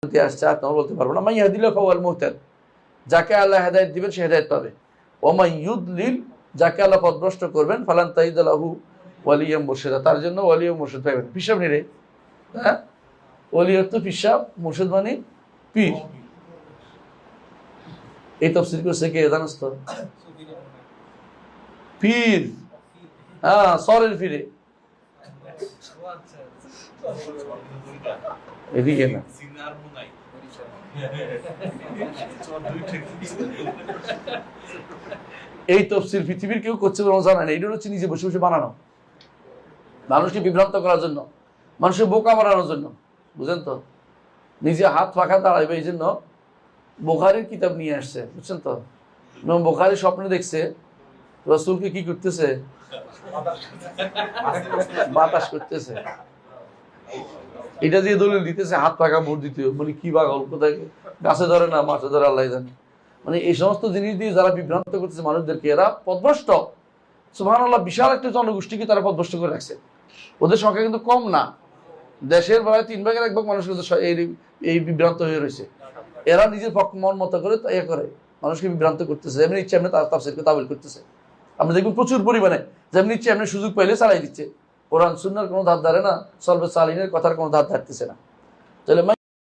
আসছে আর তোমরা বলতে পারবো না। মাই ইয়াহদিল্লাহু ফাহুয়াল মুহতাদ, যাকে আল্লাহ হেদায়েত দিবেন সে হেদায়েত পাবে। ওয়া মান ইউদলিল, যাকে আল্লাহ পথভ্রষ্ট করবেন, ফালান তাজিদ লাহু ওয়ালিয়াম মুরশিদা, তার জন্য ওয়ালি ও মুরশিদ পাবেন। পিসাব নিরে, হ্যাঁ, ওলি অর্থ পিসাব, মুরশিদ মানে পীর। এই তাফসীর করছে কে জানোস তো? পীর, হ্যাঁ, সরের ফিরে এদিকে না। এই তফসির পৃথিবীর কেউ করছে বলে জানা নেই। এটা হচ্ছে নিজে বসে বসে বানানো, মানুষকে বিভ্রান্ত করার জন্য, মানুষের বোকা বানানোর জন্য, বুঝেন তো? নিজে হাত পাখা দাঁড়াইবে এই জন্য বুখারীর কিতাব নিয়ে আসছে, বুঝছেন তো? বুখারী স্বপ্নে দেখছে রাসূলকে কি করতেছে, বাতাস করতেছে, এটা দিয়ে দলিল দিতেছে হাত পাখা ভোট দিতে। মানে কি পাগল, কোথায় গাছে ধরে না মাছে ধরে আল্লাহ জানে। মানে এই সমস্ত জিনিস দিয়ে যারা বিভ্রান্ত করতেছে মানুষদেরকে, এরা পথভ্রষ্ট। সুবহানাল্লাহ, বিশাল একটা জনগোষ্ঠীকে তারা পথভ্রষ্ট করে রাখছে। ওদের সংখ্যা কিন্তু কম না, দেশের প্রায় 3/1 মানুষ কিন্তু এই বিভ্রান্ত হয়ে রয়েছে। এরা নিজের মন মতো করে ইয়ে করে মানুষকে বিভ্রান্ত করতেছে, এমনি ইচ্ছে এমনি তাফসীরকে তাবিল করতেছে। আপনি দেখবেন প্রচুর পরিমাণে যেমনি ইচ্ছে এমনি সুযোগ পাইলে চালাই দিচ্ছে। কোরআন সুন্নাহর কোনো ধার ধারে না, সলবে সালিনের কথার কোনো ধার ধারতেছে না। তাহলে